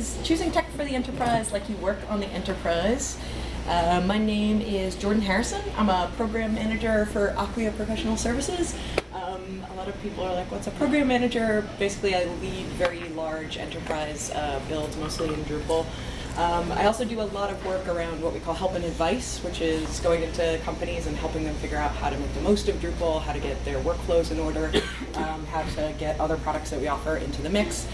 is Choosing Tech for the Enterprise Like You Work on the Enterprise. My name is Jordan Harrison. I'm a program manager for Acquia Professional Services. A lot of people are like, what's a program manager? Basically, I lead very large enterprise builds, mostly in Drupal. I also do a lot of work around what we call help and advice, which is going into companies and helping them figure out how to make the most of Drupal, how to get their workflows in order, how to get other products that we offer into the mix.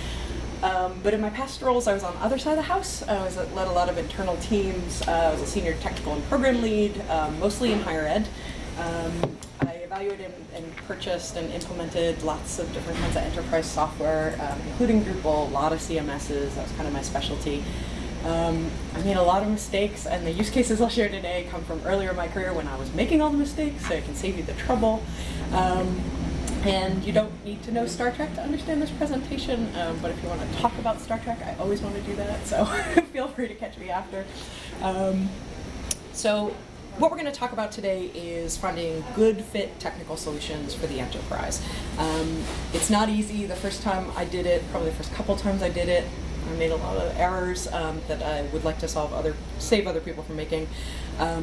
But in my past roles, I was on the other side of the house. I led a lot of internal teams. I was a senior technical and program lead, mostly in higher ed. I evaluated and purchased and implemented lots of different kinds of enterprise software, including Drupal, a lot of CMSs. That was kind of my specialty. I made a lot of mistakes, and the use cases I'll share today come from earlier in my career when I was making all the mistakes, so I can save you the trouble. And you don't need to know Star Trek to understand this presentation, but if you want to talk about Star Trek, I always want to do that, so feel free to catch me after. So what we're going to talk about today is finding good fit technical solutions for the enterprise. It's not easy. The first time I did it, probably the first couple times I did it, I made a lot of errors that I would like to save other people from making.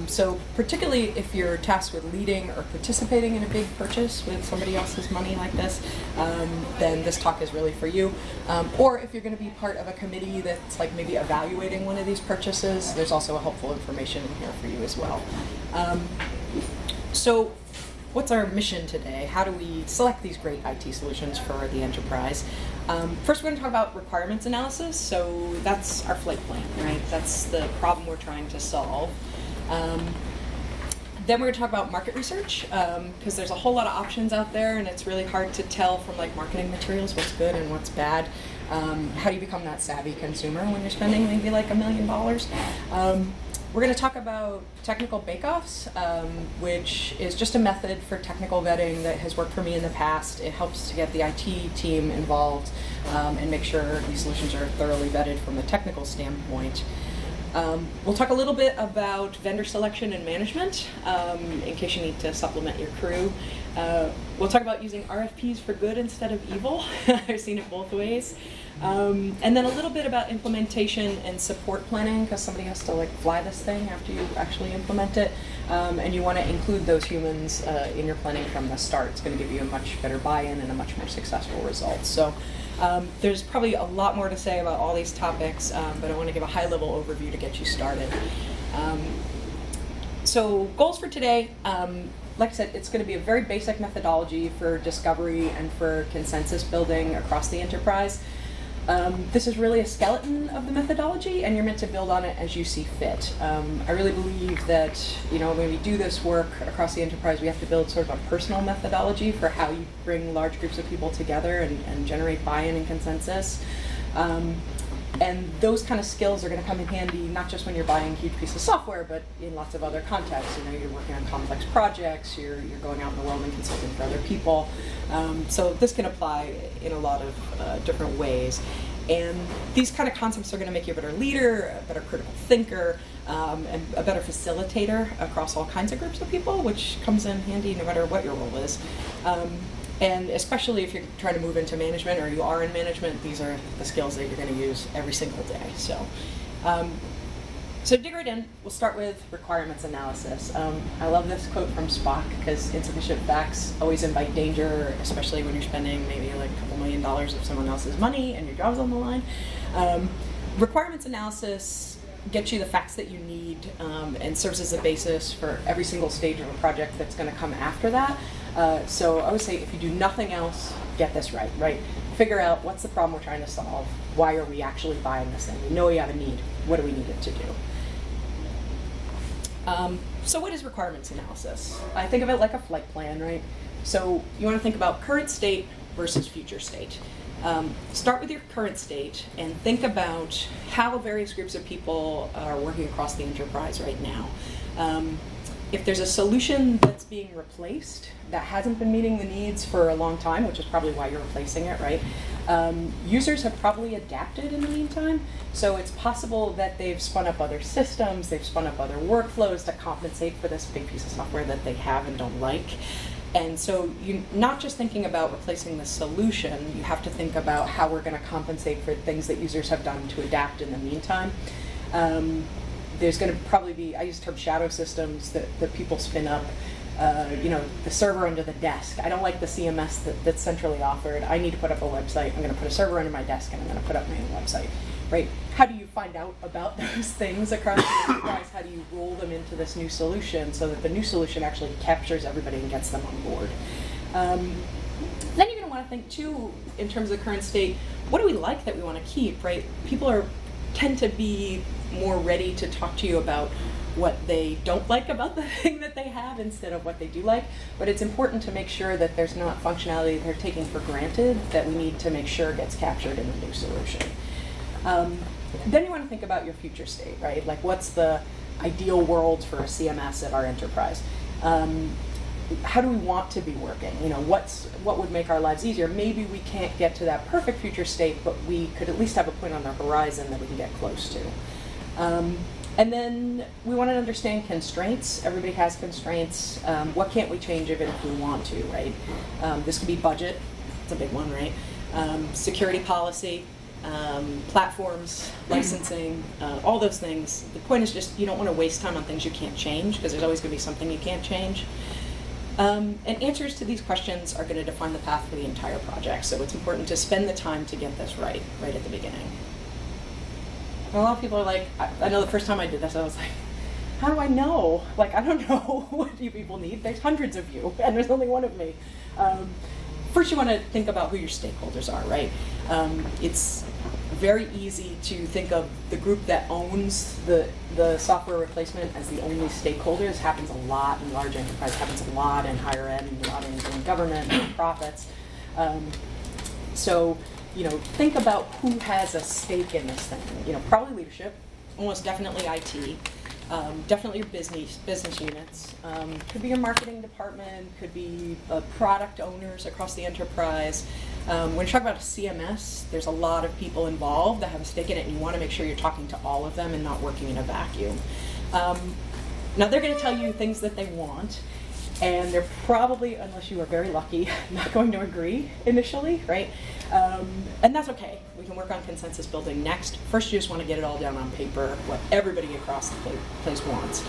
So particularly if you're tasked with leading or participating in a big purchase with somebody else's money like this, then this talk is really for you. Or if you're going to be part of a committee that's like maybe evaluating one of these purchases, there's also helpful information in here for you as well. So what's our mission today? How do we select these great IT solutions for the enterprise? First, we're going to talk about requirements analysis. So that's our flight plan, right? That's the problem we're trying to solve. Then we're going to talk about market research, because there's a whole lot of options out there, and it's really hard to tell from like marketing materials what's good and what's bad. How do you become that savvy consumer when you're spending maybe like $1 million? We're going to talk about technical bake-offs, which is just a method for technical vetting that has worked for me in the past. It helps to get the IT team involved and make sure these solutions are thoroughly vetted from a technical standpoint. We'll talk a little bit about vendor selection and management, in case you need to supplement your crew. We'll talk about using RFPs for good instead of evil. I've seen it both ways. And then a little bit about implementation and support planning, because somebody has to like fly this thing after you actually implement it, and you want to include those humans in your planning from the start. It's going to give you a much better buy-in and a much more successful result. So there's probably a lot more to say about all these topics, but I want to give a high-level overview to get you started. So goals for today. Like I said, it's going to be a very basic methodology for discovery and for consensus building across the enterprise. This is really a skeleton of the methodology, and you're meant to build on it as you see fit. I really believe that, when we do this work across the enterprise, we have to build sort of a personal methodology for how you bring large groups of people together and generate buy-in and consensus. And those kind of skills are going to come in handy not just when you're buying a huge piece of software, but in lots of other contexts. You're working on complex projects, you're going out in the world and consulting for other people. So this can apply in a lot of different ways. And these kind of concepts are going to make you a better leader, a better critical thinker, and a better facilitator across all kinds of groups of people, which comes in handy no matter what your role is. And especially if you're trying to move into management or you are in management, these are the skills that you're going to use every single day. So to dig right in, we'll start with requirements analysis. I love this quote from Spock, because insufficient facts always invite danger, especially when you're spending maybe like a couple $1 million of someone else's money and your job's on the line. Requirements analysis gets you the facts that you need and serves as a basis for every single stage of a project that's going to come after that. So I would say if you do nothing else, get this right? Figure out what's the problem we're trying to solve. Why are we actually buying this thing? We know we have a need. What do we need it to do? So what is requirements analysis? I think of it like a flight plan, right? So you want to think about current state versus future state. Start with your current state and think about how various groups of people are working across the enterprise right now. If there's a solution that's being replaced that hasn't been meeting the needs for a long time, which is probably why you're replacing it, right? Users have probably adapted in the meantime, so it's possible that they've spun up other systems, they've spun up other workflows to compensate for this big piece of software that they have and don't like. And so you're not just thinking about replacing the solution, you have to think about how we're going to compensate for things that users have done to adapt in the meantime. There's going to probably be, I use the term shadow systems that people spin up. The server under the desk. I don't like the CMS that's centrally offered. I need to put up a website. I'm going to put a server under my desk, and I'm going to put up my own website. Right? How do you find out about those things across the enterprise? How do you roll them into this new solution so that the new solution actually captures everybody and gets them on board? Then you're going to want to think, too, in terms of the current state, what do we like that we want to keep, right? People tend to be more ready to talk to you about what they don't like about the thing that they have instead of what they do like. But it's important to make sure that there's not functionality they're taking for granted that we need to make sure gets captured in the new solution. Then you want to think about your future state, right? Like, what's the ideal world for a CMS at our enterprise? How do we want to be working? What would make our lives easier? Maybe we can't get to that perfect future state, but we could at least have a point on the horizon that we can get close to. And then we want to understand constraints. Everybody has constraints. What can't we change even if we want to, right? This could be budget. It's a big one, right? Security policy, platforms, licensing, all those things. The point is just you don't want to waste time on things you can't change, because there's always going to be something you can't change. And answers to these questions are going to define the path for the entire project. So it's important to spend the time to get this right at the beginning. And a lot of people are like, I know the first time I did this, I was like, how do I know? Like, I don't know what you people need. There's hundreds of you, and there's only one of me. First, you want to think about who your stakeholders are, right? It's very easy to think of the group that owns the software replacement as the only stakeholder. This happens a lot in large enterprise, happens a lot in higher ed, a lot in government, nonprofits. So, think about who has a stake in this thing. Probably leadership, almost definitely IT, definitely your business units. Could be your marketing department, could be product owners across the enterprise. When you talk about a CMS, there's a lot of people involved that have a stake in it, and you want to make sure you're talking to all of them and not working in a vacuum. Now, they're going to tell you things that they want, and they're probably, unless you are very lucky, not going to agree initially, right? And that's okay. We can work on consensus building next. First, you just want to get it all down on paper, what everybody across the place wants.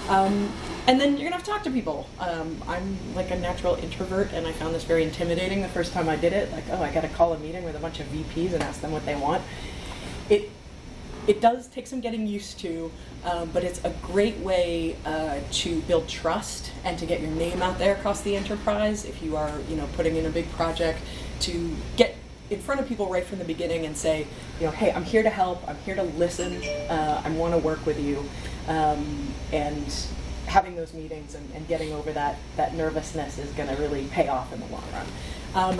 And then you're going to have to talk to people. I'm like a natural introvert, and I found this very intimidating the first time I did it. Like, I got to call a meeting with a bunch of VPs and ask them what they want. It does take some getting used to, but it's a great way to build trust and to get your name out there across the enterprise if you are, putting in a big project, to get in front of people right from the beginning and say, hey, I'm here to help, I'm here to listen, I want to work with you, and having those meetings and getting over that nervousness is going to really pay off in the long run.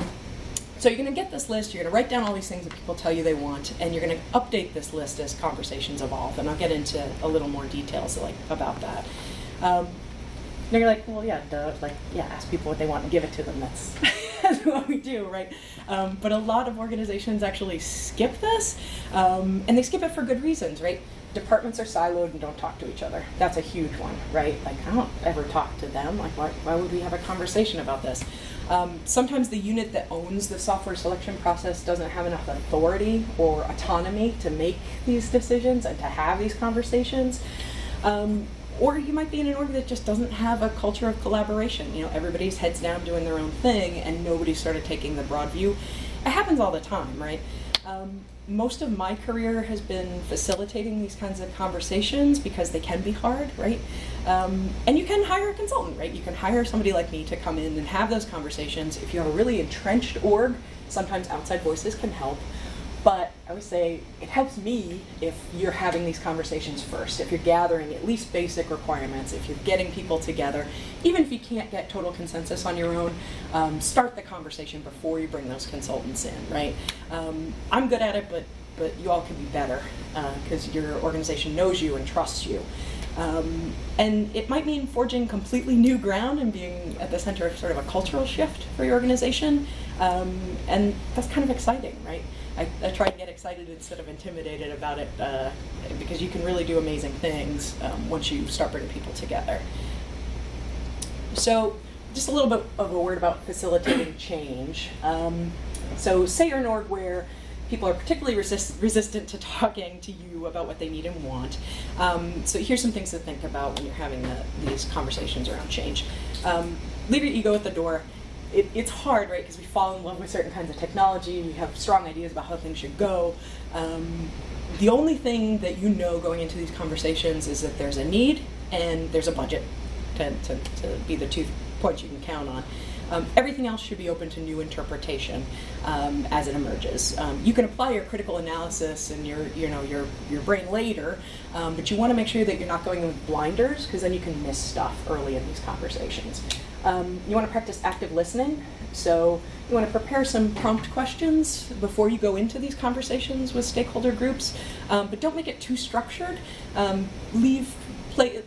So you're going to get this list, you're going to write down all these things that people tell you they want, and you're going to update this list as conversations evolve, and I'll get into a little more details about that. And you're like, well, yeah, duh. Ask people what they want and give it to them. That's what we do, right? But a lot of organizations actually skip this, and they skip it for good reasons, right? Departments are siloed and don't talk to each other. That's a huge one, right? Like, I don't ever talk to them. Like, why would we have a conversation about this? Sometimes the unit that owns the software selection process doesn't have enough authority or autonomy to make these decisions and to have these conversations. Or you might be in an org that just doesn't have a culture of collaboration. Everybody's heads down doing their own thing, and nobody's sort of taking the broad view. It happens all the time, right? Most of my career has been facilitating these kinds of conversations because they can be hard, right? And you can hire a consultant, right? You can hire somebody like me to come in and have those conversations. If you have a really entrenched org, sometimes outside voices can help. But I would say it helps me if you're having these conversations first, if you're gathering at least basic requirements, if you're getting people together. Even if you can't get total consensus on your own, start the conversation before you bring those consultants in, right? I'm good at it, but you all can be better because your organization knows you and trusts you. And it might mean forging completely new ground and being at the center of sort of a cultural shift for your organization. And that's kind of exciting, right? I try and get excited instead of intimidated about it because you can really do amazing things once you start bringing people together. So just a little bit of a word about facilitating change. So say you're an org where people are particularly resistant to talking to you about what they need and want. So here's some things to think about when you're having these conversations around change. Leave your ego at the door. It's hard, right, because we fall in love with certain kinds of technology, we have strong ideas about how things should go. The only thing that you know going into these conversations is that there's a need and there's a budget to be the 2 points you can count on. Everything else should be open to new interpretation as it emerges. You can apply your critical analysis and your brain later, but you want to make sure that you're not going in with blinders, because then you can miss stuff early in these conversations. You want to practice active listening, so you want to prepare some prompt questions before you go into these conversations with stakeholder groups, but don't make it too structured. Leave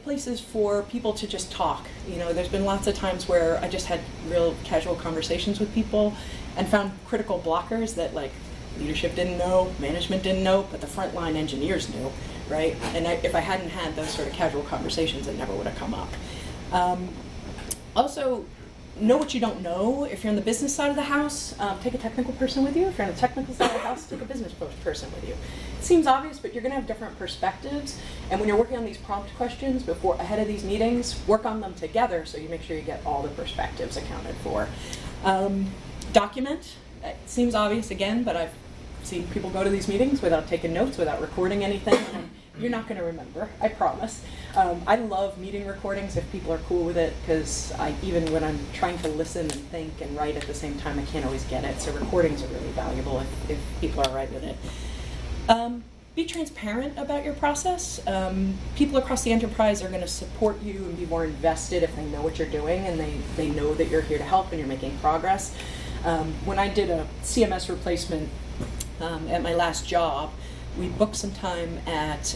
places for people to just talk. There's been lots of times where I just had real casual conversations with people and found critical blockers that leadership didn't know, management didn't know, but the frontline engineers knew, right? And if I hadn't had those sort of casual conversations, it never would have come up. Also, know what you don't know. If you're on the business side of the house, take a technical person with you. If you're on the technical side of the house, take a business person with you. It seems obvious, but you're going to have different perspectives. And when you're working on these prompt questions ahead of these meetings, work on them together so you make sure you get all the perspectives accounted for. Document. It seems obvious again, but I've seen people go to these meetings without taking notes, without recording anything. And you're not going to remember, I promise. I love meeting recordings if people are cool with it, because even when I'm trying to listen and think and write at the same time, I can't always get it. So recordings are really valuable if people are right with it. Be transparent about your process. People across the enterprise are going to support you and be more invested if they know what you're doing and they know that you're here to help and you're making progress. When I did a CMS replacement at my last job, we booked some time at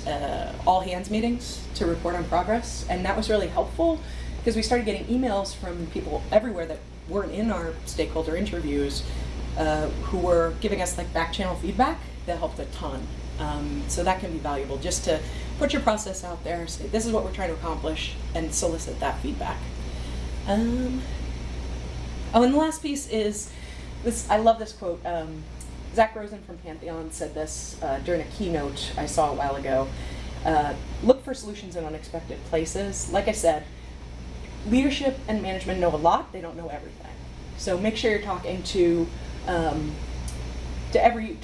all hands meetings to report on progress, and that was really helpful because we started getting emails from people everywhere that weren't in our stakeholder interviews who were giving us back channel feedback that helped a ton. So that can be valuable, just to put your process out there, say this is what we're trying to accomplish, and solicit that feedback. And the last piece is this. I love this quote. Zach Rosen from Pantheon said this during a keynote I saw a while ago. Look for solutions in unexpected places. Like I said, leadership and management know a lot, they don't know everything. So make sure you're talking to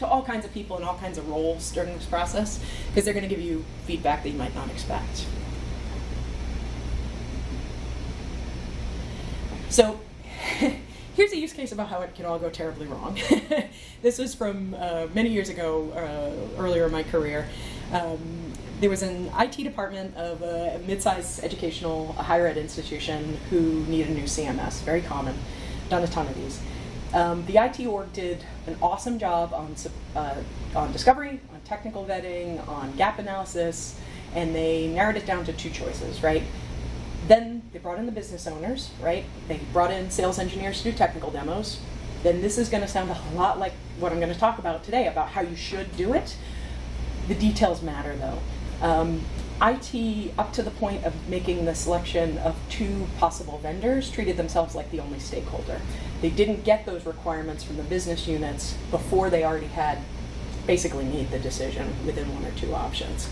all kinds of people in all kinds of roles during this process, because they're going to give you feedback that you might not expect. So here's a use case about how it can all go terribly wrong. This was from many years ago, earlier in my career. There was an IT department of a mid-sized educational higher ed institution who needed a new CMS, very common, done a ton of these. The IT org did an awesome job on discovery, on technical vetting, on gap analysis, and they narrowed it down to 2 choices, right? Then they brought in the business owners, right? They brought in sales engineers to do technical demos. Then this is going to sound a lot like what I'm going to talk about today, about how you should do it. The details matter, though. IT, up to the point of making the selection of 2 possible vendors, treated themselves like the only stakeholder. They didn't get those requirements from the business units before they already had basically made the decision within 1 or 2 options.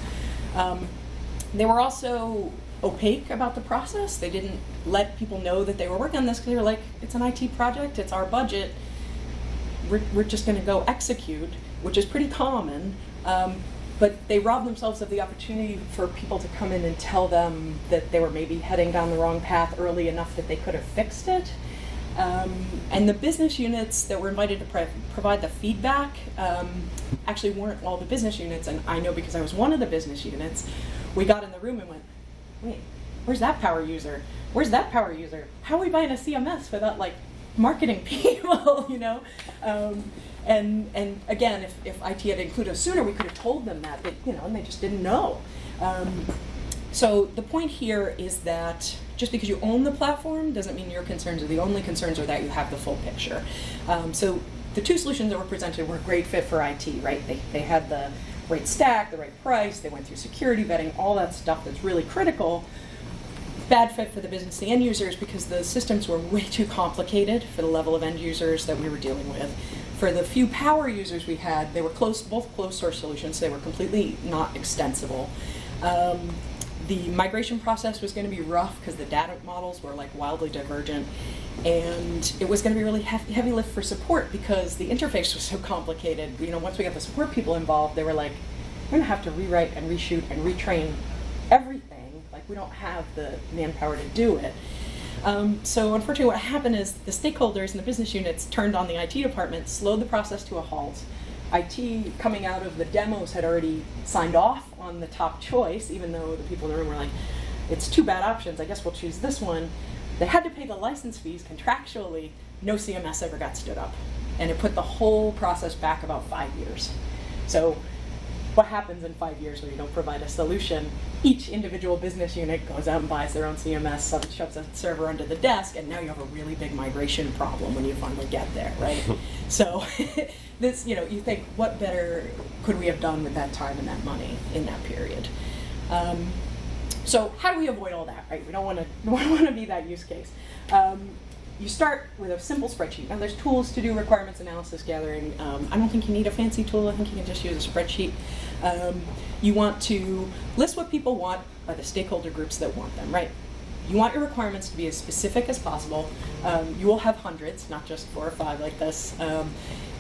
They were also opaque about the process. They didn't let people know that they were working on this, because they were like, it's an IT project, it's our budget, we're just going to go execute, which is pretty common. But they robbed themselves of the opportunity for people to come in and tell them that they were maybe heading down the wrong path early enough that they could have fixed it. And the business units that were invited to provide the feedback actually weren't all the business units, and I know because I was one of the business units. We got in the room and went, wait, where's that power user? Where's that power user? How are we buying a CMS without marketing people, And again, if IT had included us sooner, we could have told them that, but, and they just didn't know. So the point here is that just because you own the platform doesn't mean your concerns are the only concerns, or that you have the full picture. So the 2 solutions that were presented were a great fit for IT, right? They had the right stack, the right price, they went through security vetting, all that stuff that's really critical. bad fit for the business, the end users, because the systems were way too complicated for the level of end users that we were dealing with. For the few power users we had, they were both closed source solutions, so they were completely not extensible. The migration process was going to be rough because the data models were like wildly divergent, and it was going to be really heavy lift for support because the interface was so complicated. You know, once we got the support people involved, they were like, we're going to have to rewrite and reshoot and retrain everything. Like, we don't have the manpower to do it. So unfortunately what happened is the stakeholders and the business units turned on the IT department, slowed the process to a halt. IT, coming out of the demos, had already signed off on the top choice, even though the people in the room were like, it's two bad options, I guess we'll choose this one. They had to pay the license fees contractually. No CMS ever got stood up. And it put the whole process back about 5 years. So what happens in 5 years when you don't provide a solution? Each individual business unit goes out and buys their own CMS, shoves a server under the desk, and now you have a really big migration problem when you finally get there, right? So this, you know, you think, what better could we have done with that time and that money in that period? So how do we avoid all that, right? We don't want to be that use case. You start with a simple spreadsheet. Now there's tools to do requirements analysis gathering. I don't think you need a fancy tool. I think you can just use a spreadsheet. You want to list what people want by the stakeholder groups that want them, right? You want your requirements to be as specific as possible. You will have hundreds, not just 4 or 5 like this.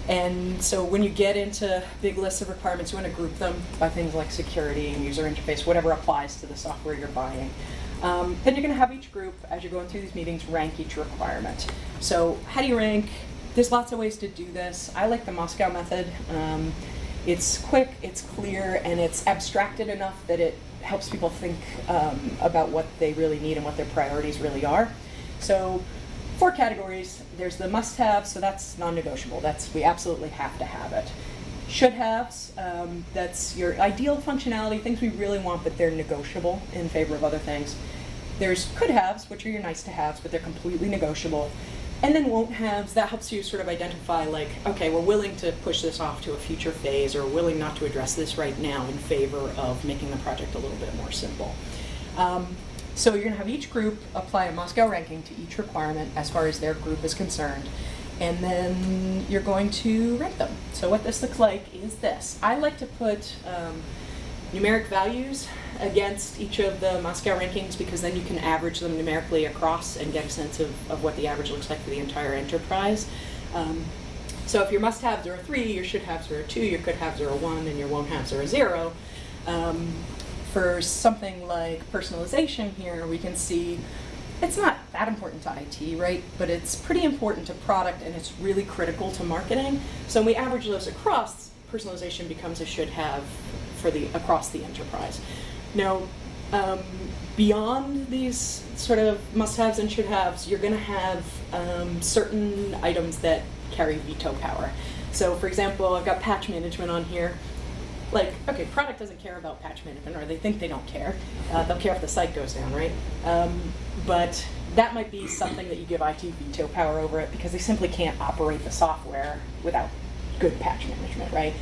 And so when you get into big lists of requirements, you want to group them by things like security and user interface, whatever applies to the software you're buying. Then you're going to have each group, as you're going through these meetings, rank each requirement. So how do you rank? There's lots of ways to do this. I like the Moscow method. It's quick, it's clear, and it's abstracted enough that it helps people think about what they really need and what their priorities really are. So 4 categories. There's the must-haves, so that's non-negotiable. We absolutely have to have it. Should-haves, that's your ideal functionality, things we really want, but they're negotiable in favor of other things. There's could-haves, which are your nice-to-haves, but they're completely negotiable. And then won't-haves, that helps you sort of identify, like, okay, we're willing to push this off to a future phase, or willing not to address this right now in favor of making the project a little bit more simple. So you're going to have each group apply a Moscow ranking to each requirement as far as their group is concerned. And then you're going to rank them. So what this looks like is this. I like to put numeric values against each of the Moscow rankings because then you can average them numerically across and get a sense of what the average looks like for the entire enterprise. So if your must-haves are a 3, your should-haves are a 2, your could-haves are a 1, and your won't-haves are a 0. For something like personalization here, we can see it's not that important to IT, right? But it's pretty important to product, and it's really critical to marketing. So when we average those across, personalization becomes a should-have for across the enterprise. Now, beyond these sort of must-haves and should-haves, you're going to have certain items that carry veto power. So, for example, I've got patch management on here. Like, okay, product doesn't care about patch management, or they think they don't care. They'll care if the site goes down, right? But that might be something that you give IT veto power over it because they simply can't operate the software without good patch management, right?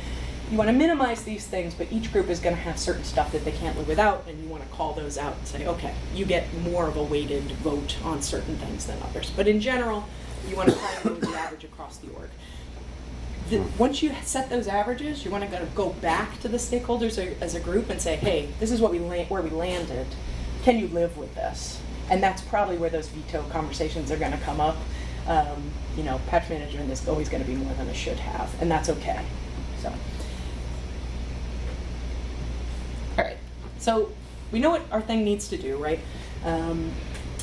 You want to minimize these things, but each group is going to have certain stuff that they can't live without, and you want to call those out and say, okay, you get more of a weighted vote on certain things than others. But in general, you want to try and move the average across the org. Once you set those averages, you want to go back to the stakeholders as a group and say, hey, this is what where we landed. Can you live with this? And that's probably where those veto conversations are going to come up. You know, patch management is always going to be more than a should have, and that's okay. So, all right. So we know what our thing needs to do, right?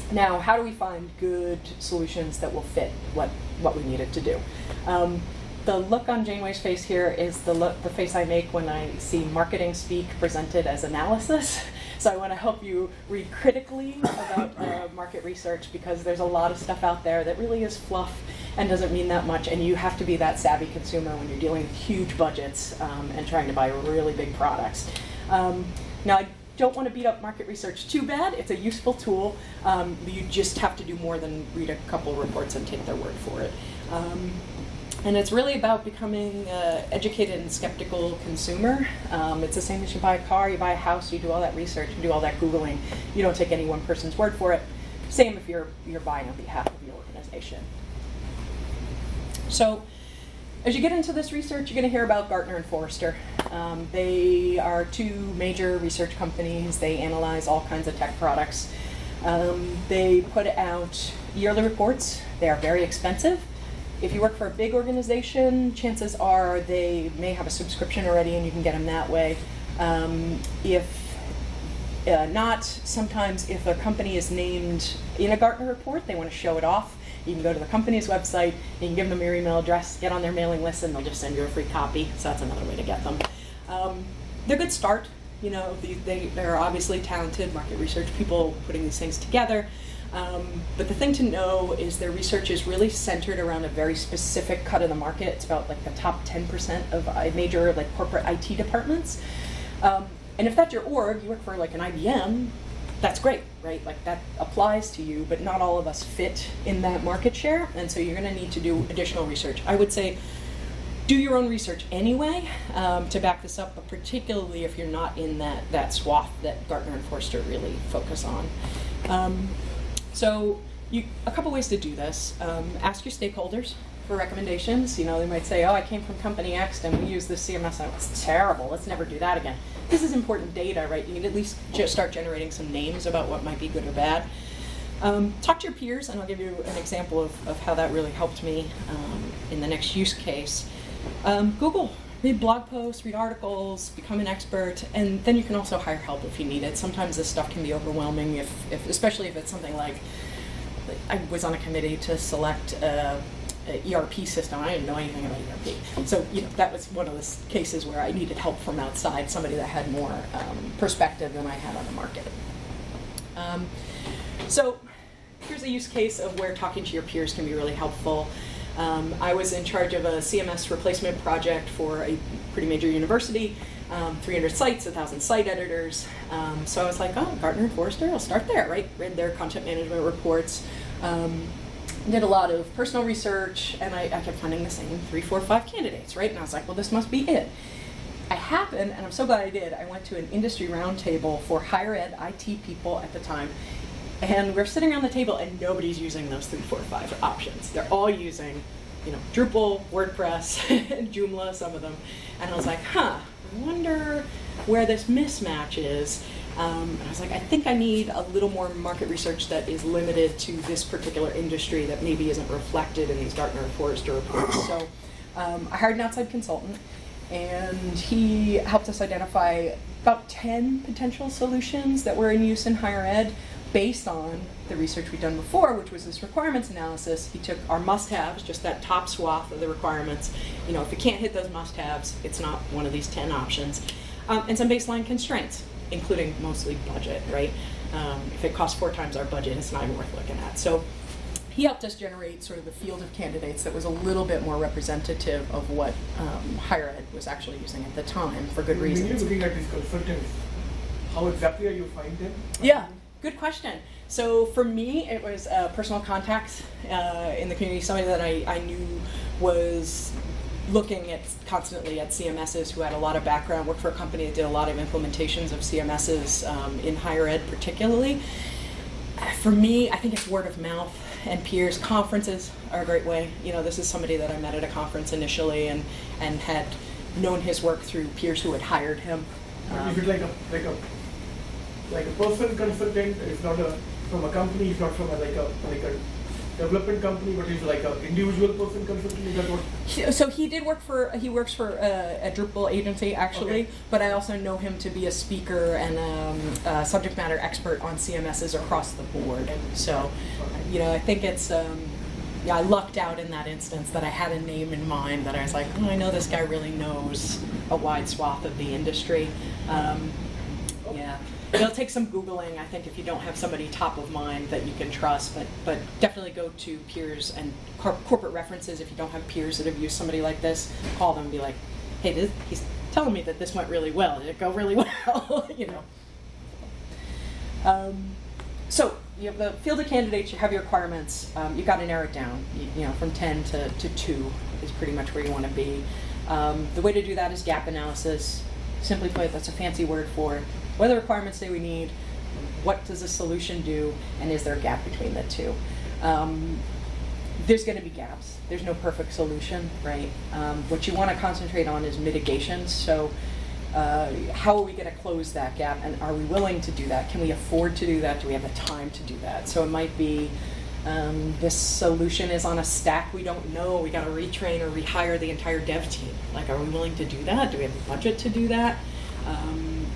Now, how do we find good solutions that will fit what we need it to do? The look on Janeway's face here is the face I make when I see marketing speak presented as analysis. So I want to help you read critically about market research because there's a lot of stuff out there that really is fluff and doesn't mean that much, and you have to be that savvy consumer when you're dealing with huge budgets and trying to buy really big products. Now, I don't want to beat up market research too bad. It's a useful tool. You just have to do more than read a couple reports and take their word for it. And it's really about becoming an educated and skeptical consumer. It's the same as you buy a car, you buy a house, you do all that research, you do all that Googling. You don't take any one person's word for it. Same if you're buying on behalf of your organization. So as you get into this research, you're going to hear about Gartner and Forrester. They are two major research companies. They analyze all kinds of tech products. They put out yearly reports. They are very expensive. If you work for a big organization, chances are they may have a subscription already and you can get them that way. If not, sometimes if a company is named in a Gartner report, they want to show it off. You can go to the company's website, you can give them your email address, get on their mailing list, and they'll just send you a free copy. So that's another way to get them. They're a good start. You know, they're obviously talented market research people putting these things together. But the thing to know is their research is really centered around a very specific cut of the market. It's about like the top 10% of major like corporate IT departments. And if that's your org, you work for like an IBM, that's great, right? Like that applies to you, but not all of us fit in that market share. And so you're gonna need to do additional research. I would say do your own research anyway to back this up, but particularly if you're not in that swath that Gartner and Forrester really focus on. So a couple ways to do this. Ask your stakeholders for recommendations. You know, they might say, oh, I came from company X and we use this CMS. It's terrible. Let's never do that again. This is important data, right? You can at least just start generating some names about what might be good or bad. Talk to your peers, and I'll give you an example of how that really helped me in the next use case. Google. Read blog posts, read articles, become an expert, and then you can also hire help if you need it. Sometimes this stuff can be overwhelming, especially if it's something like I was on a committee to select an ERP system. I didn't know anything about ERP. So that was one of the cases where I needed help from outside, somebody that had more perspective than I had on the market. So here's a use case of where talking to your peers can be really helpful. I was in charge of a CMS replacement project for a pretty major university, 300 sites, 1,000 site editors. So I was like, oh, Gartner and Forrester, I'll start there, right? Read their content management reports, did a lot of personal research, and I kept finding the same 3, 4, 5 candidates, right? And I was like, well, this must be it. I happened, and I'm so glad I did, I went to an industry roundtable for higher ed IT people at the time. And we're sitting around the table and nobody's using those 3, 4, 5 options. They're all using, Drupal, WordPress, and Joomla, some of them. And I was like, I wonder where this mismatch is. And I was like, I think I need a little more market research that is limited to this particular industry that maybe isn't reflected in these Gartner and Forrester reports. So I hired an outside consultant, and he helped us identify about 10 potential solutions that were in use in higher ed. Based on the research we'd done before, which was this requirements analysis. He took our must-haves, just that top swath of the requirements. If it can't hit those must-haves, it's not one of these 10 options. And some baseline constraints, including mostly budget, right? If it costs 4 times our budget, it's not even worth looking at. So he helped us generate sort of the field of candidates that was a little bit more representative of what higher ed was actually using at the time for good reasons. When you're looking at these consultants, how exactly are you finding them? Yeah. Good question. So for me, it was personal contacts in the community, somebody that I knew was looking constantly at CMSs, who had a lot of background, worked for a company that did a lot of implementations of CMSs in higher ed particularly. For me, I think it's word of mouth and peers. Conferences are a great way. This is somebody that I met at a conference initially and had known his work through peers who had hired him. Is it like a person consultant? It's not from a company. It's not from a development company, but it's like an individual person consultant. Is that what? So he works for a Drupal agency actually, okay. But I also know him to be a speaker and a subject matter expert on CMSs across the board. So, I think it's. I lucked out in that instance that I had a name in mind that I was like, I know this guy really knows a wide swath of the industry. Yeah. It'll take some Googling, I think, if you don't have somebody top of mind that you can trust, but definitely go to peers and corporate references. If you don't have peers that have used somebody like this, call them and be like, hey, he's telling me that this went really well. Did it go really well? So you have the field of candidates, you have your requirements, you've got to narrow it down. You know, from 10 to 2 is pretty much where you want to be. The way to do that is gap analysis. Simply put, that's a fancy word for what are the requirements that we need, what does a solution do, and is there a gap between the two? There's going to be gaps. There's no perfect solution, right? What you want to concentrate on is mitigation. So how are we going to close that gap, and are we willing to do that? Can we afford to do that? Do we have the time to do that? So it might be this solution is on a stack we don't know. We got to retrain or rehire the entire dev team. Like, are we willing to do that? Do we have the budget to do that?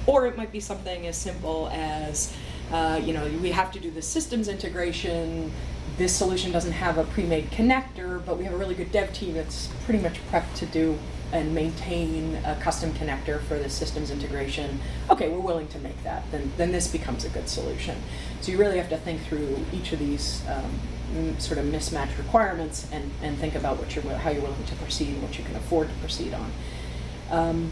Or it might be something as simple as, you know, we have to do the systems integration. This solution doesn't have a pre-made connector, but we have a really good dev team that's pretty much prepped to do and maintain a custom connector for the systems integration. Okay, we're willing to make that. Then this becomes a good solution. So you really have to think through each of these sort of mismatched requirements and think about how you're willing to proceed, what you can afford to proceed on.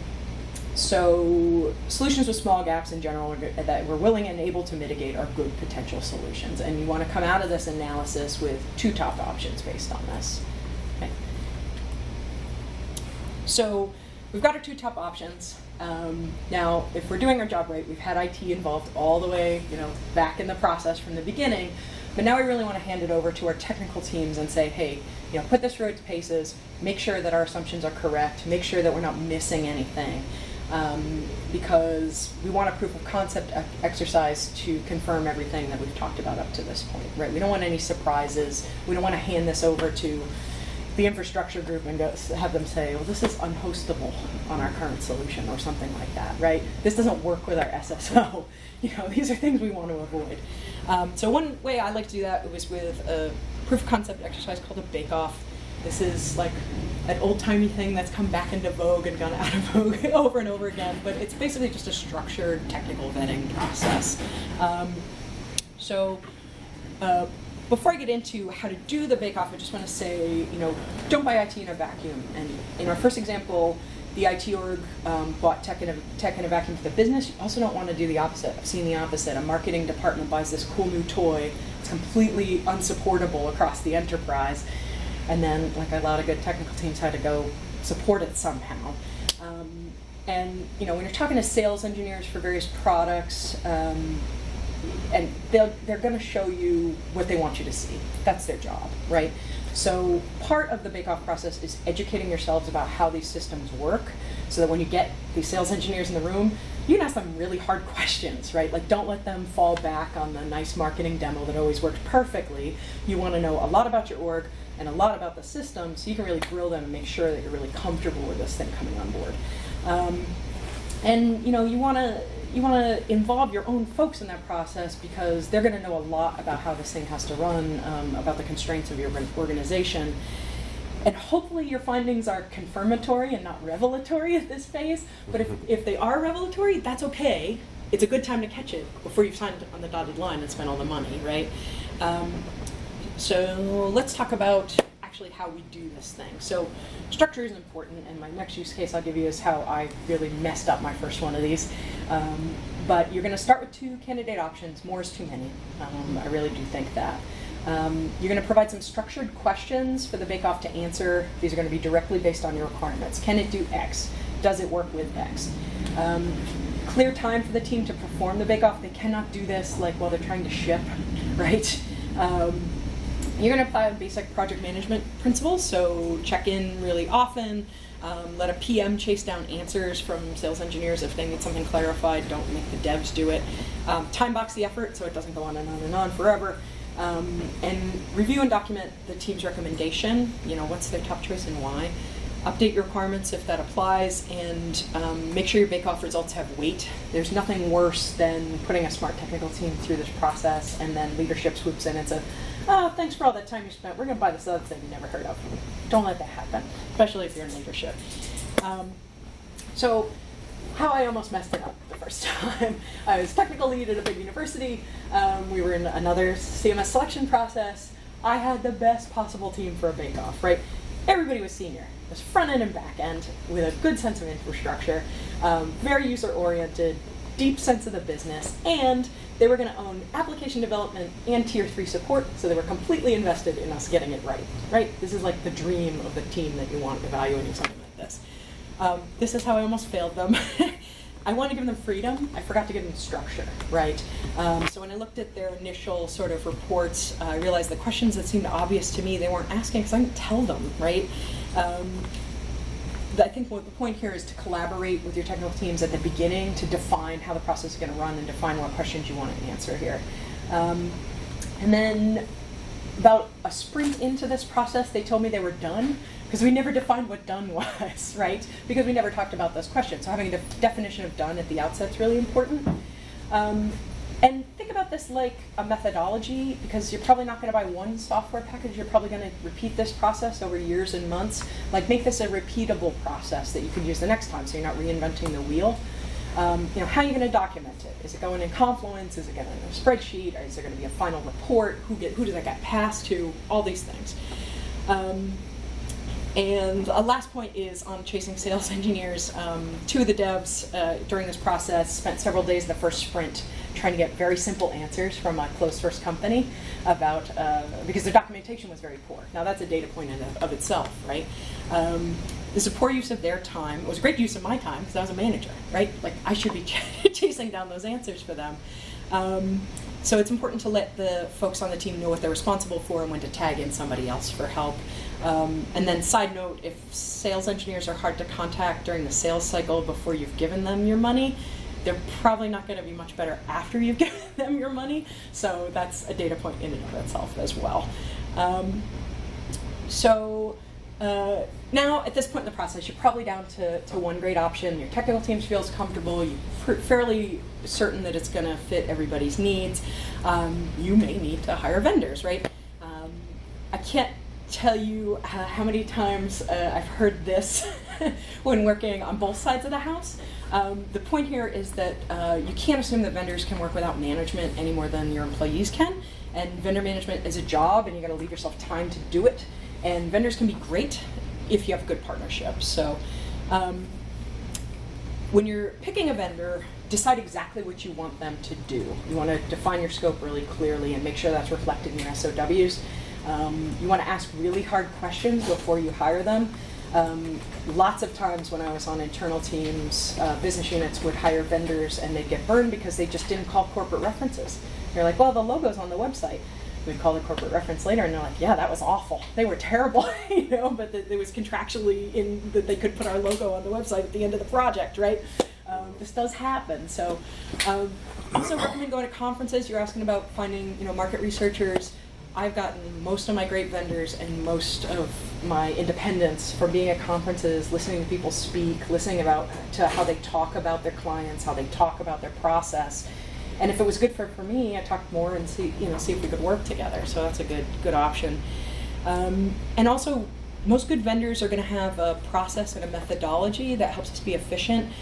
So solutions with small gaps in general that we're willing and able to mitigate are good potential solutions. And you want to come out of this analysis with 2 top options based on this. Okay. So we've got our 2 top options. Now, if we're doing our job right, we've had IT involved all the way, you know, back in the process from the beginning. But now we really want to hand it over to our technical teams and say, hey, you know, put this through its paces, make sure that our assumptions are correct, make sure that we're not missing anything. Because we want a proof of concept exercise to confirm everything that we've talked about up to this point, right? We don't want any surprises. We don't want to hand this over to the infrastructure group and have them say, well, this is unhostable on our current solution or something like that, right? This doesn't work with our SSO. You know, these are things we want to avoid. So one way I like to do that was with a proof of concept exercise called a bake-off. This is like an old-timey thing that's come back into vogue and gone out of vogue over and over again, but it's basically just a structured technical vetting process. Before I get into how to do the bake-off, I just want to say, you know, don't buy IT in a vacuum. And in our first example, the IT org bought tech in a vacuum for the business. You also don't want to do the opposite. I've seen the opposite. A marketing department buys this cool new toy. It's completely unsupportable across the enterprise. And then, like a lot of good technical teams, had to go support it somehow. And you know, when you're talking to sales engineers for various products, and they're going to show you what they want you to see. That's their job, right? So part of the bake-off process is educating yourselves about how these systems work, so that when you get these sales engineers in the room, you can ask them really hard questions, right? Like, don't let them fall back on the nice marketing demo that always worked perfectly. You want to know a lot about your org and a lot about the system, so you can really grill them and make sure that you're really comfortable with this thing coming on board. And you know, you want to involve your own folks in that process, because they're going to know a lot about how this thing has to run, about the constraints of your organization. And hopefully your findings are confirmatory and not revelatory at this phase. But if they are revelatory, that's okay. It's a good time to catch it before you've signed on the dotted line and spent all the money, right? So let's talk about actually how we do this thing. So structure is important, and my next use case I'll give you is how I really messed up my first one of these. But you're going to start with 2 candidate options. More is too many. I really do think that. You're going to provide some structured questions for the bake-off to answer. These are going to be directly based on your requirements. Can it do X? Does it work with X? Clear time for the team to perform the bake-off. They cannot do this like while they're trying to ship, right? You're going to apply basic project management principles, so check in really often. Let a PM chase down answers from sales engineers if they need something clarified. Don't make the devs do it. Time box the effort so it doesn't go on and on forever. And review and document the team's recommendation. You know, what's their top choice and why. Update your requirements if that applies, and make sure your bake-off results have weight. There's nothing worse than putting a smart technical team through this process and then leadership swoops in and says, oh, thanks for all that time you spent. We're going to buy this other thing you never heard of. Don't let that happen, especially if you're in leadership. So how I almost messed it up the first time. I was technical lead at a big university. We were in another CMS selection process. I had the best possible team for a bake-off, right? Everybody was senior. It was front end and back end with a good sense of infrastructure, very user-oriented, deep sense of the business, and they were going to own application development and tier 3 support, so they were completely invested in us getting it right? This is like the dream of the team that you want evaluating something like this. This is how I almost failed them. I wanted to give them freedom. I forgot to give them structure, right? So when I looked at their initial sort of reports, I realized the questions that seemed obvious to me, they weren't asking because I didn't tell them, right? I think what the point here is to collaborate with your technical teams at the beginning to define how the process is going to run and define what questions you want to answer here. And then about a sprint into this process, they told me they were done, because we never defined what done was, right? Because we never talked about those questions. So having a definition of done at the outset is really important. And think about this like a methodology, because you're probably not going to buy one software package. You're probably going to repeat this process over years and months. Like, make this a repeatable process that you can use the next time, so you're not reinventing the wheel. How are you going to document it? Is it going in Confluence? Is it going in a spreadsheet? Or is there going to be a final report? Who does that get passed to? All these things. And a last point is on chasing sales engineers. Two of the devs during this process spent several days in the first sprint trying to get very simple answers from a closed source company about, because their documentation was very poor. Now that's a data point in of itself, right? This is a poor use of their time. It was a great use of my time because I was a manager, right? Like, I should be chasing down those answers for them. So it's important to let the folks on the team know what they're responsible for and when to tag in somebody else for help. And then side note, if sales engineers are hard to contact during the sales cycle before you've given them your money, they're probably not going to be much better after you've given them your money. So that's a data point in and of itself as well. Now, at this point in the process, you're probably down to one great option. Your technical team feels comfortable. You're fairly certain that it's going to fit everybody's needs. You may need to hire vendors, right? I can't tell you how many times I've heard this when working on both sides of the house. The point here is that you can't assume that vendors can work without management any more than your employees can. And vendor management is a job, and you got to leave yourself time to do it. And vendors can be great if you have good partnerships. So when you're picking a vendor, decide exactly what you want them to do. You want to define your scope really clearly and make sure that's reflected in your SOWs. You want to ask really hard questions before you hire them. Lots of times when I was on internal teams, business units would hire vendors and they'd get burned because they just didn't call corporate references. They're like, well, the logo's on the website. We'd call the corporate reference later, and they're like, yeah, that was awful. They were terrible, but it was contractually in that they could put our logo on the website at the end of the project, right? This does happen. So also recommend going to conferences. You're asking about finding, market researchers. I've gotten most of my great vendors and most of my independence from being at conferences, listening to people speak, listening to how they talk about their clients, how they talk about their process. And if it was good for me, I talked more and see if we could work together. So that's a good option. And also, most good vendors are going to have a process and a methodology that helps us be efficient.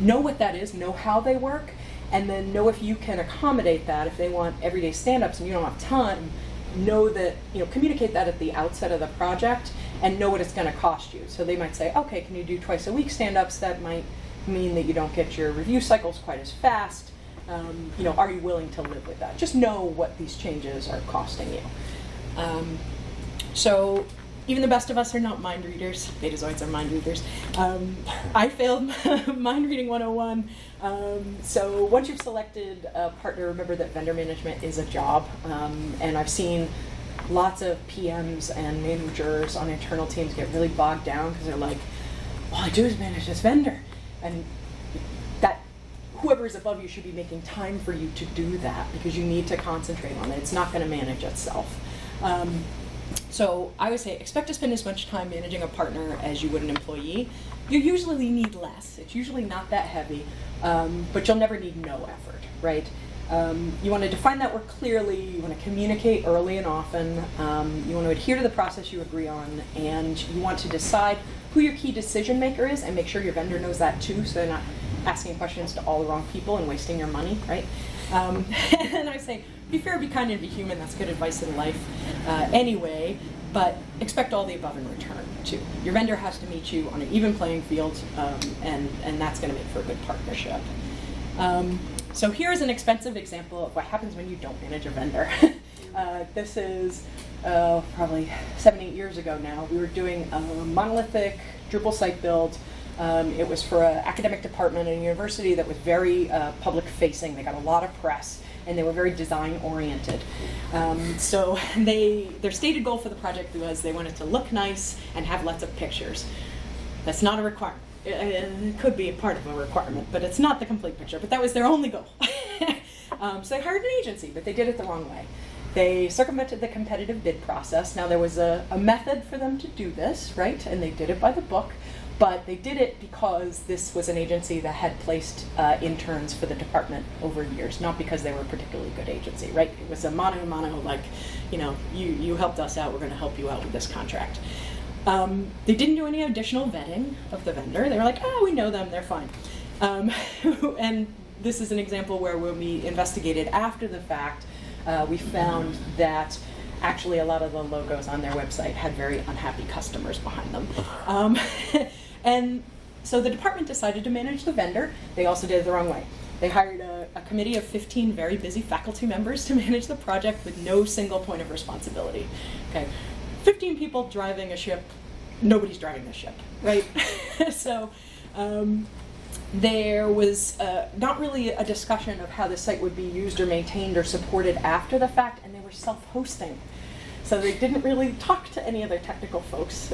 Know what that is, know how they work, and then know if you can accommodate that. If they want everyday stand-ups and you don't have time, know that, communicate that at the outset of the project and know what it's going to cost you. So they might say, okay, can you do twice a week stand-ups? That might mean that you don't get your review cycles quite as fast. Are you willing to live with that? Just know what these changes are costing you. So even the best of us are not mind readers. Betazoids are mind readers. I failed Mind Reading 101. So once you've selected a partner, remember that vendor management is a job. And I've seen lots of PMs and managers on internal teams get really bogged down because they're like, all I do is manage this vendor. And that whoever is above you should be making time for you to do that because you need to concentrate on it. It's not going to manage itself. So I would say expect to spend as much time managing a partner as you would an employee. You usually need less. It's usually not that heavy, but you'll never need no effort, right? You want to define that work clearly. You want to communicate early and often. You want to adhere to the process you agree on, and you want to decide who your key decision maker is and make sure your vendor knows that too, so they're not asking questions to all the wrong people and wasting your money, right? And I say, be fair, be kind, and be human. That's good advice in life anyway, but expect all the above in return too. Your vendor has to meet you on an even playing field, and that's going to make for a good partnership. So here's an expensive example of what happens when you don't manage a vendor. This is probably 7-8 years ago now. We were doing a monolithic Drupal site build. It was for an academic department at a university that was very public-facing. They got a lot of press, and they were very design-oriented. So their stated goal for the project was they wanted to look nice and have lots of pictures. That's not a requirement. It could be a part of a requirement, but it's not the complete picture. But that was their only goal. So they hired an agency, but they did it the wrong way. They circumvented the competitive bid process. Now there was a method for them to do this, right? And they did it by the book. But they did it because this was an agency that had placed interns for the department over years, not because they were a particularly good agency, right? It was a mano a mano, like, you helped us out, we're going to help you out with this contract. They didn't do any additional vetting of the vendor. They were like, oh, we know them, they're fine. And this is an example where when we investigated after the fact, we found that actually a lot of the logos on their website had very unhappy customers behind them. And so the department decided to manage the vendor. They also did it the wrong way. They hired a committee of 15 very busy faculty members to manage the project with no single point of responsibility. Okay, 15 people driving a ship, nobody's driving the ship, right? So there was not really a discussion of how the site would be used or maintained or supported after the fact, and they were self-hosting. So they didn't really talk to any of their technical folks.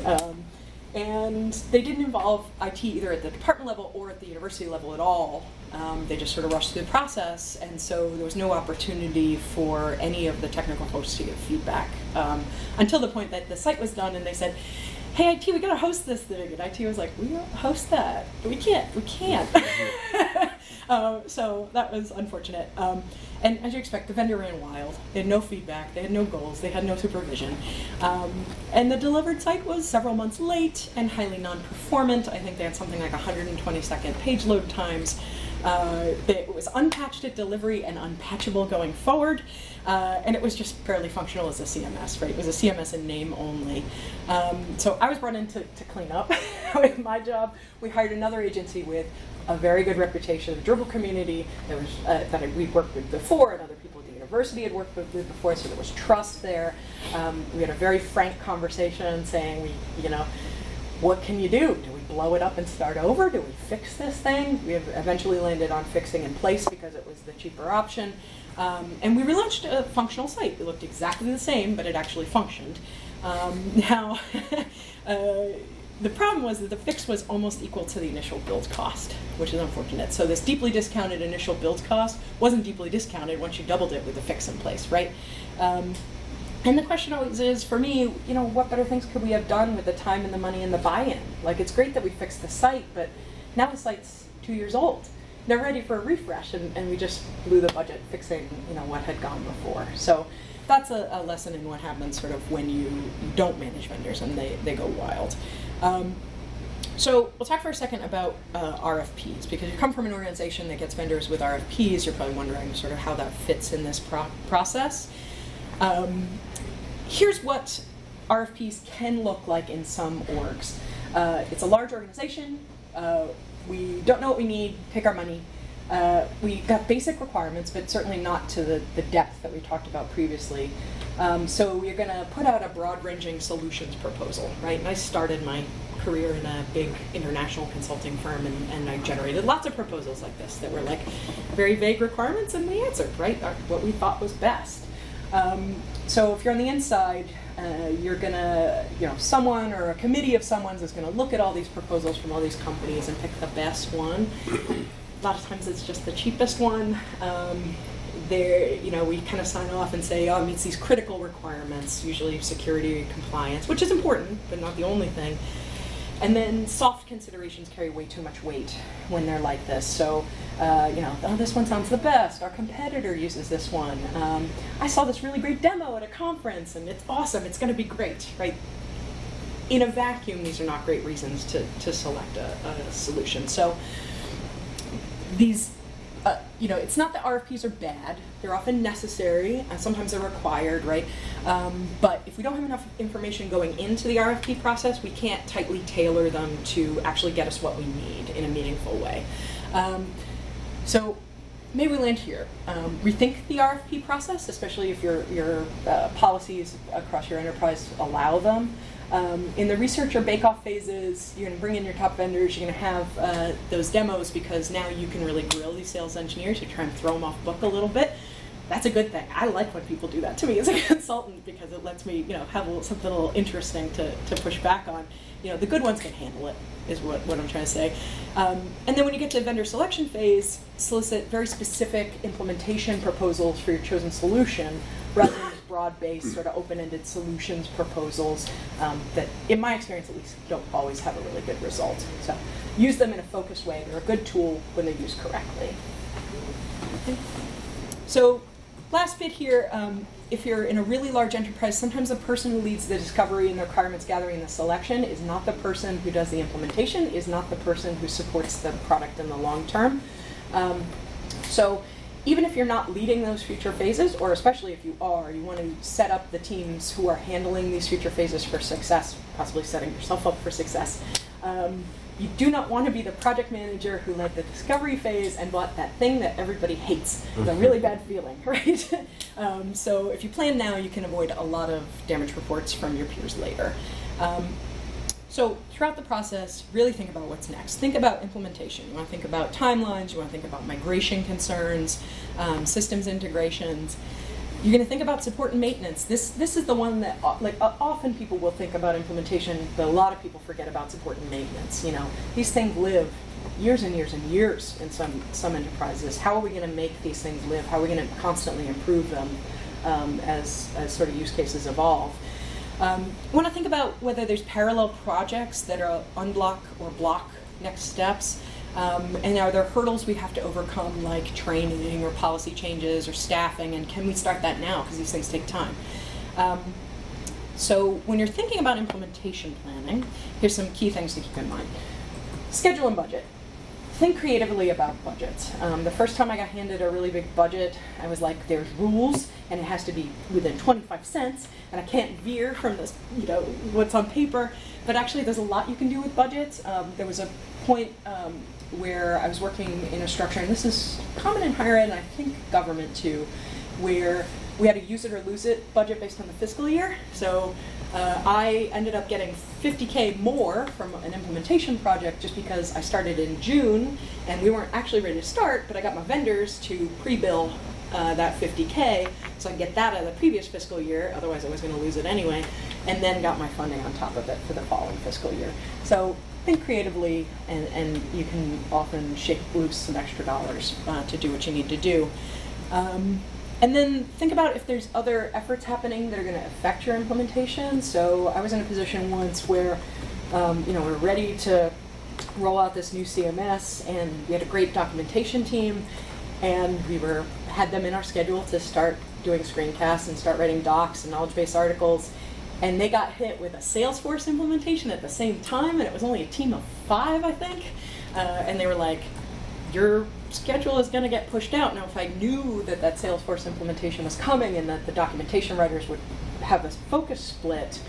And they didn't involve IT either at the department level or at the university level at all. They just sort of rushed through the process, and so there was no opportunity for any of the technical folks to give feedback until the point that the site was done and they said, hey, IT, we gotta host this thing. And IT was like, we don't host that. We can't. So that was unfortunate. And as you expect, the vendor ran wild. They had no feedback, they had no goals, they had no supervision. And the delivered site was several months late and highly non-performant. I think they had something like 120-second page load times. It was unpatched at delivery and unpatchable going forward. And it was just barely functional as a CMS, right? It was a CMS in name only. So I was brought in to clean up with my job. We hired another agency with a very good reputation in the Drupal community that we'd worked with before, and other people at the university had worked with before, so there was trust there. We had a very frank conversation saying, what can you do? Do we blow it up and start over? Do we fix this thing? We have eventually landed on fixing in place because it was the cheaper option. And we relaunched a functional site. It looked exactly the same, but it actually functioned. Now, the problem was that the fix was almost equal to the initial build cost, which is unfortunate. So this deeply discounted initial build cost wasn't deeply discounted once you doubled it with the fix in place, right? And the question always is, for me, what better things could we have done with the time and the money and the buy-in? Like, it's great that we fixed the site, but now the site's 2 years old. They're ready for a refresh, and we just blew the budget fixing, what had gone before. So that's a lesson in what happens sort of when you don't manage vendors and they go wild. So we'll talk for a second about RFPs, because you come from an organization that gets vendors with RFPs. You're probably wondering sort of how that fits in this process. Here's what RFPs can look like in some orgs. It's a large organization. We don't know what we need, take our money. We got basic requirements, but certainly not to the depth that we talked about previously. So we're going to put out a broad-ranging solutions proposal, right? And I started my career in a big international consulting firm, and I generated lots of proposals like this that were like very vague requirements, and we answered, right, what we thought was best. So if you're on the inside, you're gonna, someone or a committee of someone's is gonna look at all these proposals from all these companies and pick the best one. A lot of times it's just the cheapest one. We kind of sign off and say, it meets these critical requirements, usually security and compliance, which is important, but not the only thing. And then soft considerations carry way too much weight when they're like this. So, this one sounds the best. Our competitor uses this one. I saw this really great demo at a conference, and it's awesome. It's going to be great, right? In a vacuum, these are not great reasons to select a solution. So these, it's not that RFPs are bad. They're often necessary, and sometimes they're required, right? But if we don't have enough information going into the RFP process, we can't tightly tailor them to actually get us what we need in a meaningful way. So maybe we land here. Rethink the RFP process, especially if your policies across your enterprise allow them. In the research or bake-off phases, you're going to bring in your top vendors, you're going to have those demos, because now you can really grill these sales engineers. You try and throw them off book a little bit. That's a good thing. I like when people do that to me as a consultant, because it lets me, have something a little interesting to push back on. The good ones can handle it, is what I'm trying to say. And then when you get to the vendor selection phase, solicit very specific implementation proposals for your chosen solution, rather than just broad-based, sort of open-ended solutions proposals that, in my experience at least, don't always have a really good result. So use them in a focused way. They're a good tool when they're used correctly. Okay. So last bit here, if you're in a really large enterprise, sometimes the person who leads the discovery and the requirements gathering and the selection is not the person who does the implementation, is not the person who supports the product in the long term. So even if you're not leading those future phases, or especially if you are, you want to set up the teams who are handling these future phases for success, possibly setting yourself up for success. You do not want to be the project manager who led the discovery phase and bought that thing that everybody hates. It's a really bad feeling, right? So if you plan now, you can avoid a lot of damage reports from your peers later. So throughout the process, really think about what's next. Think about implementation. You want to think about timelines. You want to think about migration concerns, systems integrations. You're going to think about support and maintenance. This is the one that often people will think about implementation, but a lot of people forget about support and maintenance. These things live years and years and years in some enterprises. How are we going to make these things live? How are we going to constantly improve them as sort of use cases evolve? Want to think about whether there's parallel projects that are unblock or block next steps. And are there hurdles we have to overcome, like training or policy changes or staffing, and can we start that now, because these things take time. So when you're thinking about implementation planning, here's some key things to keep in mind. Schedule and budget. Think creatively about budgets. The first time I got handed a really big budget, I was like, there's rules, and it has to be within 25 cents, and I can't veer from this, what's on paper. But actually, there's a lot you can do with budgets. There was a point where I was working in a structure, and this is common in higher ed, and I think government too, where we had a use it or lose it budget based on the fiscal year. So I ended up getting $50K more from an implementation project just because I started in June, and we weren't actually ready to start, but I got my vendors to pre-bill that $50K, so I can get that out of the previous fiscal year, otherwise I was going to lose it anyway, and then got my funding on top of it for the following fiscal year. So think creatively, and you can often shake loose some extra dollars to do what you need to do. And then think about if there's other efforts happening that are going to affect your implementation. So I was in a position once where we're ready to roll out this new CMS, and we had a great documentation team, and we had them in our schedule to start doing screencasts and start writing docs and knowledge base articles. And they got hit with a Salesforce implementation at the same time, and it was only a team of 5, I think. And they were like, your schedule is going to get pushed out. Now, if I knew that Salesforce implementation was coming and that the documentation writers would have this focus split,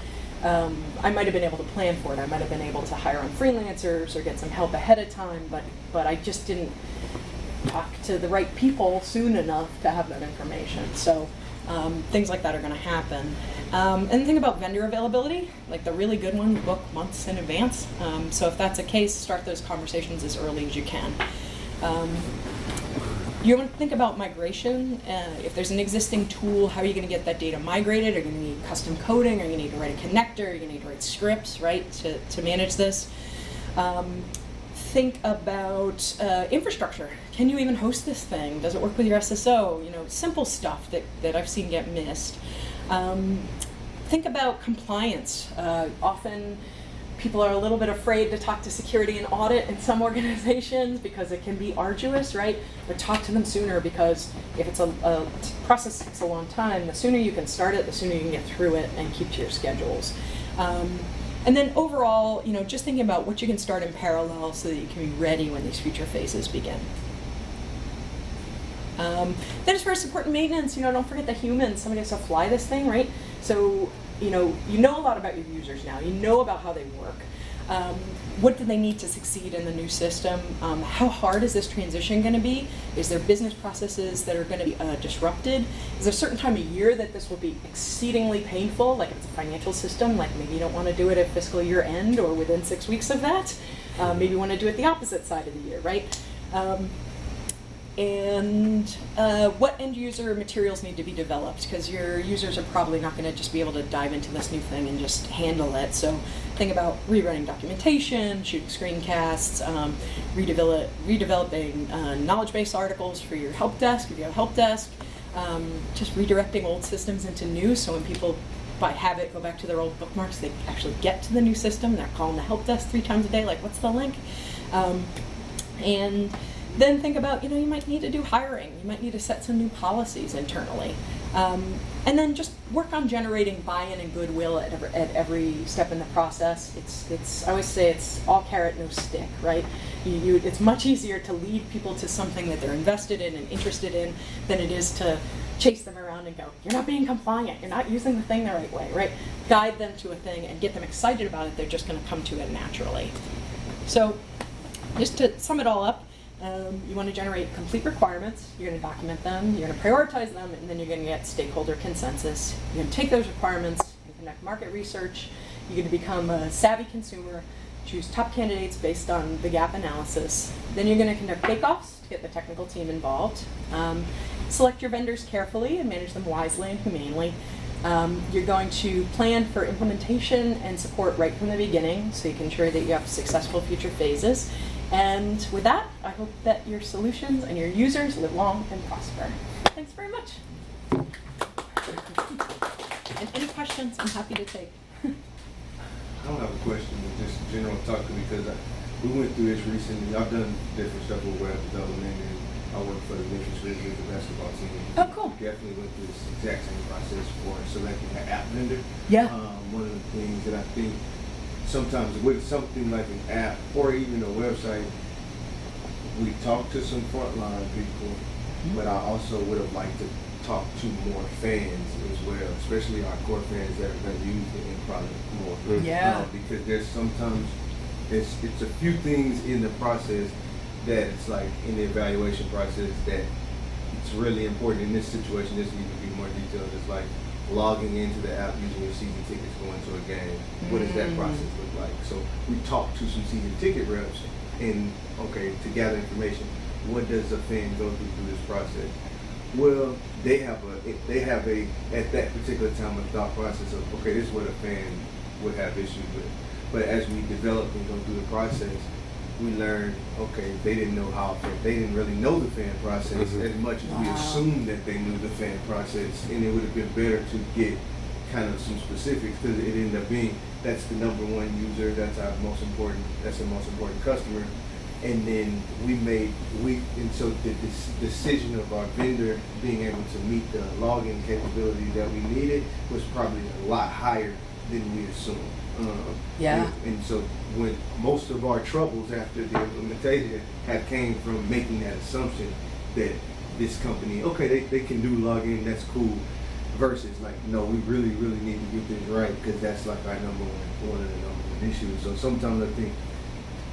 I might have been able to plan for it. I might have been able to hire on freelancers or get some help ahead of time, but I just didn't talk to the right people soon enough to have that information. So things like that are going to happen. And think about vendor availability, like the really good ones book months in advance. So if that's the case, start those conversations as early as you can. You want to think about migration. If there's an existing tool, how are you going to get that data migrated? Are you going to need custom coding? Are you going to need to write a connector? Are you going to need to write scripts, right, to manage this? Think about infrastructure. Can you even host this thing? Does it work with your SSO? Simple stuff that I've seen get missed. Think about compliance. Often people are a little bit afraid to talk to security and audit in some organizations because it can be arduous, right? But talk to them sooner, because if it's a process that takes a long time, the sooner you can start it, the sooner you can get through it and keep to your schedules. And then overall, just thinking about what you can start in parallel so that you can be ready when these future phases begin. Then as far as support and maintenance, don't forget the humans. Somebody has to fly this thing, right? So, you know a lot about your users now. You know about how they work. What do they need to succeed in the new system? How hard is this transition going to be? Is there business processes that are going to be disrupted? Is there a certain time of year that this will be exceedingly painful, like if it's a financial system, like maybe you don't want to do it at fiscal year end or within 6 weeks of that? Maybe you want to do it the opposite side of the year, right? And what end user materials need to be developed, because your users are probably not going to just be able to dive into this new thing and just handle it. So think about rewriting documentation, shooting screencasts, redeveloping knowledge-based articles for your help desk, if you have a help desk, just redirecting old systems into new, so when people by habit go back to their old bookmarks, they actually get to the new system. They're calling the help desk 3 times a day, like, what's the link? And then think about, you might need to do hiring. You might need to set some new policies internally. And then just work on generating buy-in and goodwill at every step in the process. I always say it's all carrot, no stick, right? It's much easier to lead people to something that they're invested in and interested in than it is to chase them around and go, you're not being compliant, you're not using the thing the right way, right? Guide them to a thing and get them excited about it. They're just going to come to it naturally. So just to sum it all up, you want to generate complete requirements, you're going to document them, you're going to prioritize them, and then you're going to get stakeholder consensus. You're going to take those requirements and conduct market research. You're going to become a savvy consumer, choose top candidates based on the gap analysis. Then you're going to conduct bake-offs to get the technical team involved. Select your vendors carefully and manage them wisely and humanely. You're going to plan for implementation and support right from the beginning, so you can ensure that you have successful future phases. And with that, I hope that your solutions and your users live long and prosper. Thanks very much. And any questions, I'm happy to take. I don't have a question, but just general talk, because we went through this recently. I've done different stuff with web development, and I work for the Memphis Grizzlies, the basketball team. Oh, cool. We definitely went through this exact same process for selecting an app vendor. Yeah. One of the things that I think sometimes with something like an app or even a website, we talk to some frontline people, but I also would have liked to talk to more fans as well, especially our core fans that are going to use the end product more. Yeah. Because there's sometimes it's a few things in the process that it's like in the evaluation process that it's really important. In this situation, this needs to be more detailed. It's like logging into the app using your season tickets going to a game. What does that process look like? So we talked to some season ticket reps and to gather information. What does a fan go through this process? Well, they have a at that particular time a thought process of this is what a fan would have issues with. But as we develop and go through the process, we learned they didn't really know the fan process as much as we assumed that they knew the fan process, and it would have been better to get kind of some specifics, because it ended up being that's the number one user, that's the most important customer. And then so the decision of our vendor being able to meet the login capability that we needed was probably a lot higher than we assumed. And so when most of our troubles after the implementation have came from making that assumption that this company, they can do login, that's cool, versus like, no, we really, really need to get this right, because that's like our one of the number one issues. So sometimes I think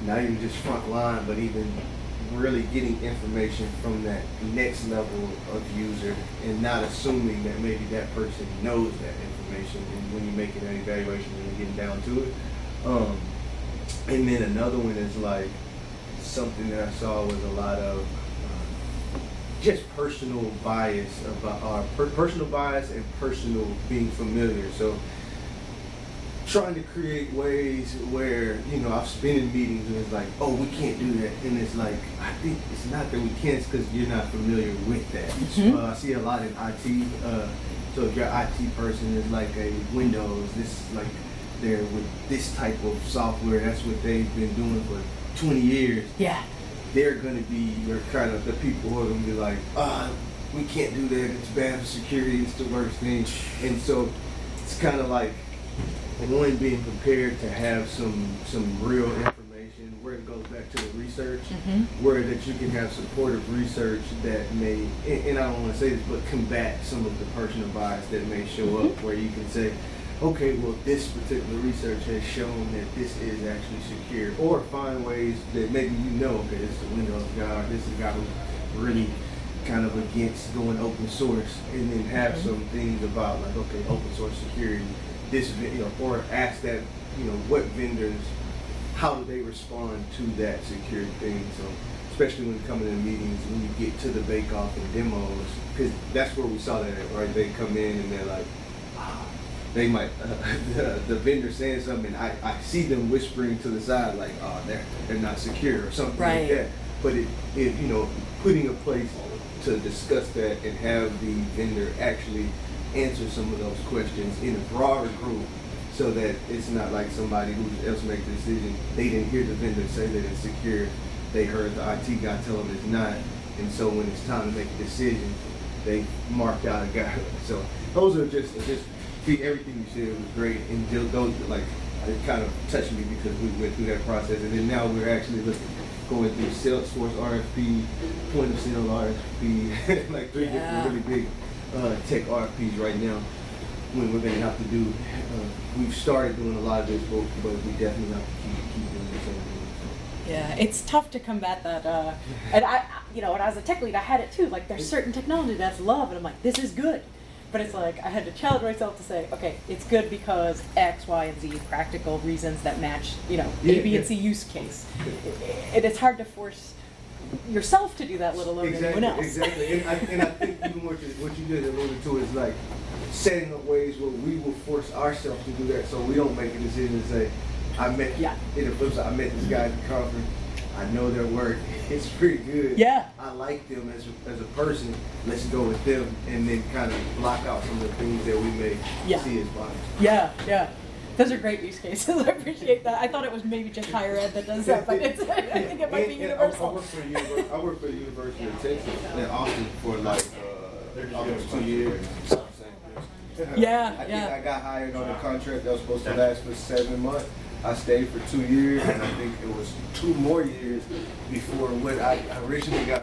not even just front line, but even really getting information from that next level of user and not assuming that maybe that person knows that information, and when you're making that evaluation and you're getting down to it. And then another one is like something that I saw was a lot of just personal bias about personal bias and personal being familiar. So trying to create ways where, I've been in meetings and it's like, we can't do that. And it's like, I think it's not that we can't, it's because you're not familiar with that. I see a lot in IT. So if your IT person is like a Windows, this is like they're with this type of software, that's what they've been doing for 20 years. Yeah. They're going to be kind of the people who are going to be like, we can't do that, it's bad for security, it's the worst thing. And so it's kind of like, one, being prepared to have some real information, where it goes back to the research, where that you can have supportive research that may, and I don't want to say this, but combat some of the personal bias that may show up, where you can say, okay, well, this particular research has shown that this is actually secure, or find ways that maybe okay, this is a Windows guy, or this is a guy who's really kind of against going open source, and then have some things about like, okay, open source security, this, or ask that, what vendors, how do they respond to that security thing? So, especially when coming to meetings, when you get to the bake-off and demos, because that's where we saw that at, right? They come in and they're like, they might, the vendor saying something, and I see them whispering to the side like, they're not secure or something like that. But if putting a place to discuss that and have the vendor actually answer some of those questions in a broader group, so that it's not like somebody who else makes the decision, they didn't hear the vendor say that it's secure, they heard the IT guy tell them it's not, and so when it's time to make a decision, they marked out a guy. So those are just everything you said was great, and those it kind of touched me because we went through that process, and then now we're actually going through Salesforce RFP, point of sale RFP, like 3 different really big tech RFPs right now. When we're going to have to do, we've started doing a lot of this, but we definitely have to keep doing the same thing. Yeah, it's tough to combat that. And and as a tech lead, I had it too. Like, there's certain technology that's love, and I'm like, this is good. But it's like, I had to challenge myself to say, okay, it's good because X, Y, and Z practical reasons that match, A, B, and C use case. And it's hard to force yourself to do that, let alone anyone else. Exactly. And I think even what you did alluded to is like setting up ways where we will force ourselves to do that, so we don't make a decision and say, I met this guy at the conference. I know their work. It's pretty good. Yeah. I like them as a person. Let's go with them, and then kind of block out some of the things that we may see as bias. Yeah. Those are great use cases. I appreciate that. I thought it was maybe just higher ed that does that, but I think it might be universal. I worked for the University of Texas in Austin for like almost 2 years. I got hired on a contract that was supposed to last for 7 months. I stayed for 2 years, and I think it was 2 more years before what I originally got.